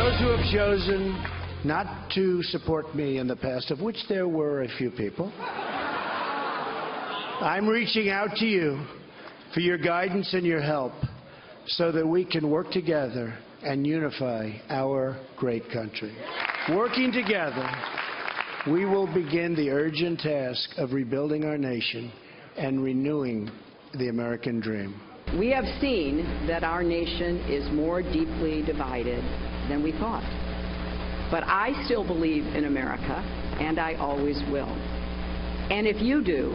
those who have chosen not to support me in the past, of which there were a few people, I'm reaching out to you for your guidance and your help so that we can work together and unify our great country. Working together, we will begin the urgent task of rebuilding our nation and renewing the American dream. We have seen that our nation is more deeply divided than we thought. But I still believe in America, and I always will. And if you do,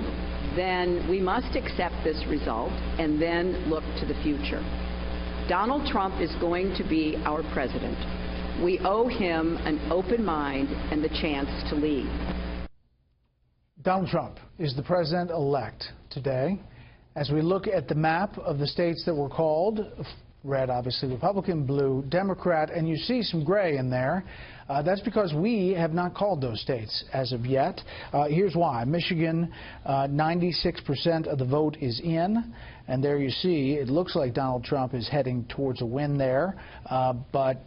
then we must accept this result and then look to the future. Donald Trump is going to be our president. We owe him an open mind and the chance to lead. Donald Trump is the president-elect today. As we look at the map of the states that were called, red obviously Republican, blue Democrat, and you see some gray in there. That's because we have not called those states as of yet. Here's why. Michigan, 96% of the vote is in, and there you see it looks like Donald Trump is heading towards a win there, but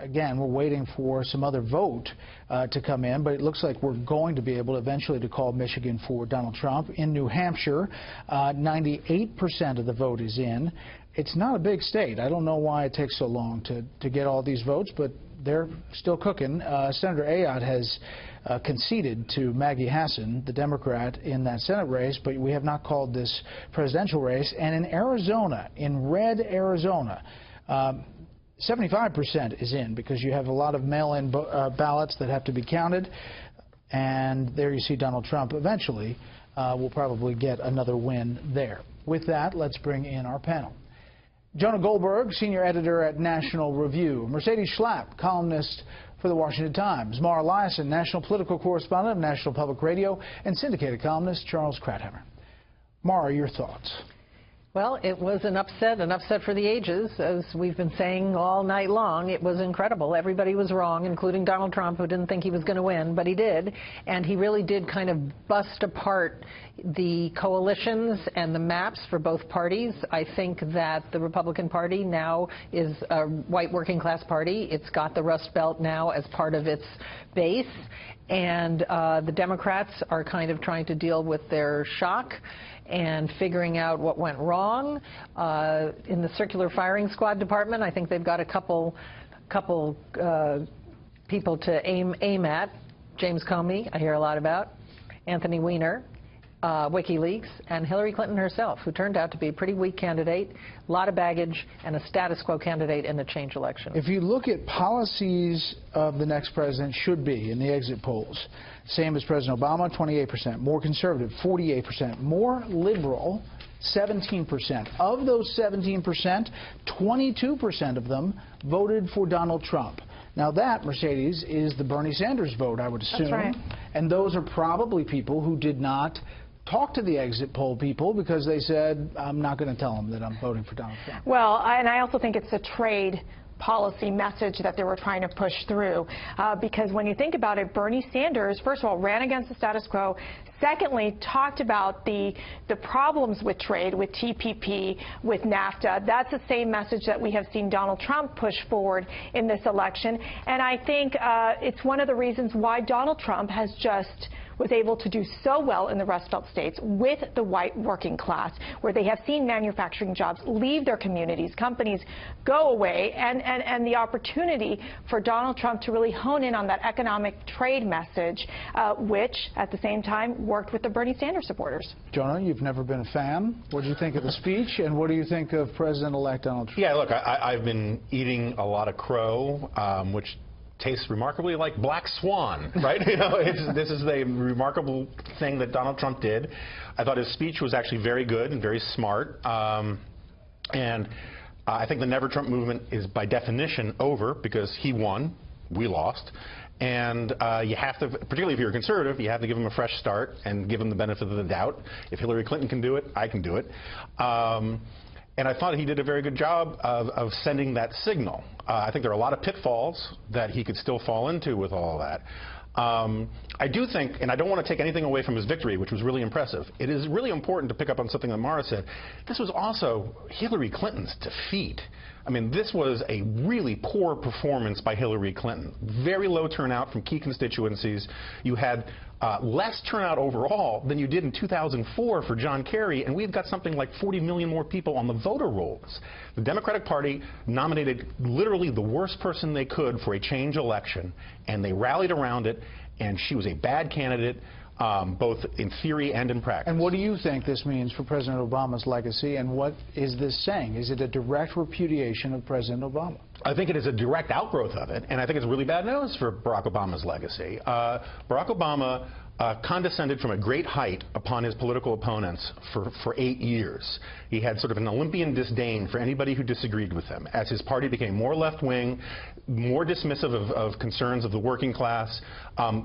again, we're waiting for some other vote to come in, but it looks like we're going to be able eventually to call Michigan for Donald Trump. In New Hampshire, 98% of the vote is in. It's not a big state. I don't know why it takes so long to get all these votes, but they're still cooking. Senator Ayotte has conceded to Maggie Hassan, the Democrat, in that Senate race, but we have not called this presidential race. And in Arizona, in red Arizona, 75% is in because you have a lot of mail-in ballots that have to be counted. And there you see Donald Trump eventually will probably get another win there. With that, let's bring in our panel. Jonah Goldberg, senior editor at National Review. Mercedes Schlapp, columnist for the Washington Times. Mara Liasson, national political correspondent of National Public Radio, and syndicated columnist Charles Krauthammer. Mara, your thoughts? Well, it was an upset for the ages, as we've been saying all night long. It was incredible. Everybody was wrong, including Donald Trump, who didn't think he was going to win, but he did. And he really did kind of bust apart the coalitions and the maps for both parties. I think that the Republican Party now is a white working class party. It's got the Rust Belt now as part of its base. And the Democrats are kind of trying to deal with their shock and figuring out what went wrong. In the circular firing squad department, I think they've got a couple people to aim at. James Comey, I hear a lot about. Anthony Weiner, WikiLeaks, and Hillary Clinton herself, who turned out to be a pretty weak candidate, a lot of baggage, and a status quo candidate in a change election. If you look at policies of the next president should be in the exit polls, same as President Obama, 28%, more conservative, 48%, more liberal, 17%. Of those 17%, 22% of them voted for Donald Trump. Now that, Mercedes, is the Bernie Sanders vote, I would assume. That's right. And those are probably people who did not talk to the exit poll people because they said, I'm not going to tell them that I'm voting for Donald Trump. Well, and I also think it's a trade policy message that they were trying to push through. Because when you think about it, Bernie Sanders, first of all, ran against the status quo. Secondly, talked about the problems with trade, with TPP, with NAFTA. That's the same message that we have seen Donald Trump push forward in this election. And I think it's one of the reasons why Donald Trump was able to do so well in the Rust Belt states with the white working class, where they have seen manufacturing jobs leave their communities, companies go away, and the opportunity for Donald Trump to really hone in on that economic trade message, which at the same time worked with the Bernie Sanders supporters. Jonah, you've never been a fan. What do you think of the speech, and what do you think of President-elect Donald Trump? Yeah, look, I've been eating a lot of crow, which tastes remarkably like black swan, right? You know, this is a remarkable thing that Donald Trump did. I thought his speech was actually very good and very smart. And I think the Never Trump movement is by definition over because he won, we lost. And you have to, particularly if you're a conservative, you have to give him a fresh start and give him the benefit of the doubt. If Hillary Clinton can do it, I can do it. And I thought he did a very good job of sending that signal. I think there are a lot of pitfalls that he could still fall into with all of that. I do think, and I don't want to take anything away from his victory, which was really impressive. It is really important to pick up on something that Mara said. This was also Hillary Clinton's defeat. I mean, this was a really poor performance by Hillary Clinton. Very low turnout from key constituencies. You had less turnout overall than you did in 2004 for John Kerry, and we've got something like 40 million more people on the voter rolls. The Democratic Party nominated literally the worst person they could for a change election, and they rallied around it, and she was a bad candidate, both in theory and in practice. And what do you think this means for President Obama's legacy, and what is this saying? Is it a direct repudiation of President Obama? I think it is a direct outgrowth of it, and I think it's really bad news for Barack Obama's legacy. Barack Obama condescended from a great height upon his political opponents for 8 years. He had sort of an Olympian disdain for anybody who disagreed with him. As his party became more left-wing, more dismissive of concerns of the working class,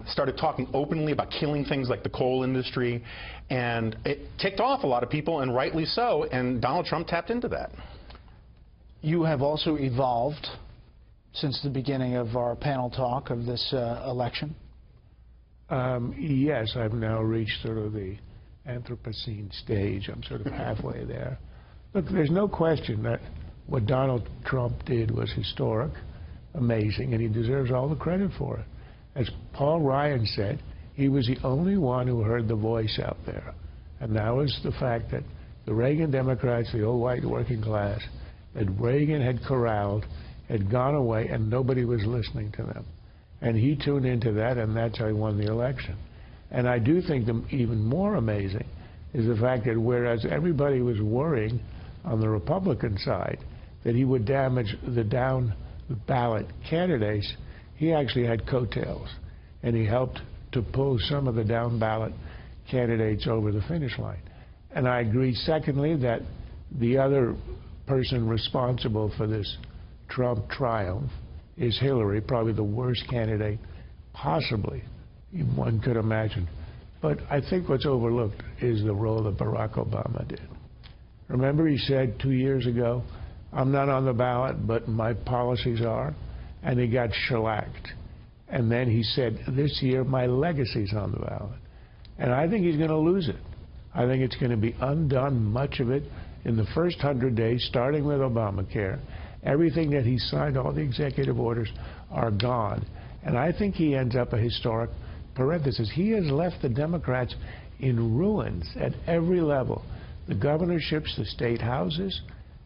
started talking openly about killing things like the coal industry, and it ticked off a lot of people, and rightly so, and Donald Trump tapped into that. You have also evolved since the beginning of our panel talk of this election. Yes, I've now reached sort of the Anthropocene stage. I'm sort of halfway there. Look, there's no question that what Donald Trump did was historic, amazing, and he deserves all the credit for it. As Paul Ryan said, he was the only one who heard the voice out there. And that was the fact that the Reagan Democrats, the old white working class, that Reagan had corralled, had gone away, and nobody was listening to them. And he tuned into that, and that's how he won the election. And I do think even more amazing is the fact that whereas everybody was worrying on the Republican side that he would damage the down ballot candidates, he actually had coattails, and he helped to pull some of the down ballot candidates over the finish line. And I agree, secondly, that the other person responsible for this Trump triumph is Hillary, probably the worst candidate possibly one could imagine. But I think what's overlooked is the role that Barack Obama did. Remember, he said 2 years ago, I'm not on the ballot, but my policies are, and he got shellacked. And then he said, this year, my legacy's on the ballot. And I think he's going to lose it. I think it's going to be undone, much of it, in the first 100 days, starting with Obamacare. Everything that he signed, all the executive orders, are gone. And I think he ends up a historic parenthesis. He has left the Democrats in ruins at every level. The governorships, the state houses,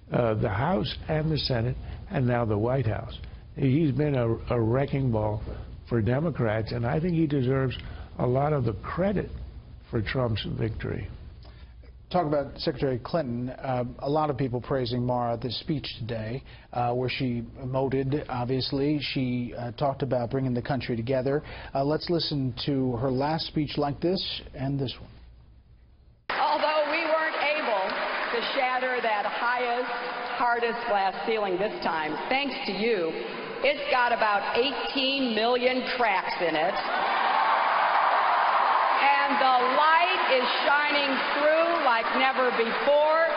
the House and the Senate, and now the White House. He's been a wrecking ball for Democrats, and I think he deserves a lot of the credit for Trump's victory. Talk about Secretary Clinton. A lot of people praising Mara, the speech today, where she emoted, obviously. She talked about bringing the country together. Let's listen to her last speech like this and this one. Although we weren't able to shatter that highest, hardest glass ceiling this time, thanks to you, it's got about 18 million cracks in it. And the light is shining through like never before,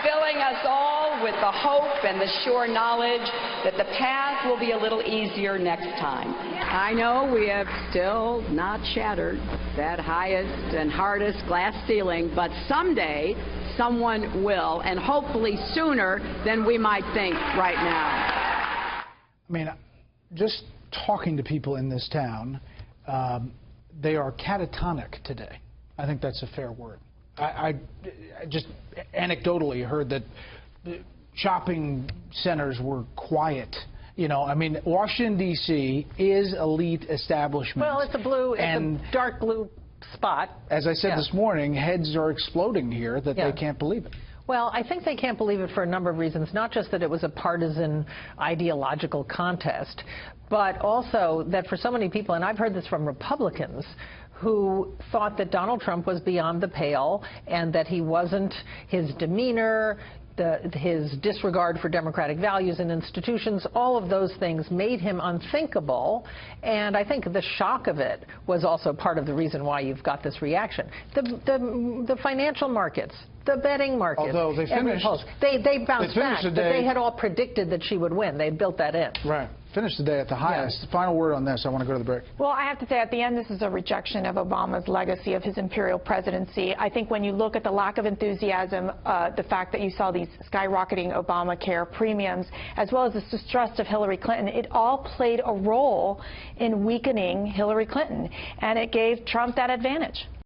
filling us all with the hope and the sure knowledge that the path will be a little easier next time. I know we have still not shattered that highest and hardest glass ceiling, but someday someone will, and hopefully sooner than we might think right now. I mean, just talking to people in this town, they are catatonic today. I think that's a fair word. I just anecdotally heard that shopping centers were quiet. You know, I mean, Washington, D.C. is elite establishment. Well, it's a dark blue spot. As I said this morning, heads are exploding here that they can't believe it. Well, I think they can't believe it for a number of reasons, not just that it was a partisan ideological contest, but also that for so many people, and I've heard this from Republicans, who thought that Donald Trump was beyond the pale and that he wasn't, his demeanor, his disregard for democratic values and institutions, all of those things made him unthinkable. And I think the shock of it was also part of the reason why you've got this reaction. The financial markets, the betting markets. Although they finished, they bounced back, but they had all predicted that she would win. They had built that in. Right. finished the day at the highest. The final word on this. I want to go to the break. Well, I have to say, at the end, this is a rejection of Obama's legacy of his imperial presidency. I think when you look at the lack of enthusiasm, the fact that you saw these skyrocketing Obamacare premiums, as well as the distrust of Hillary Clinton, it all played a role in weakening Hillary Clinton, and it gave Trump that advantage.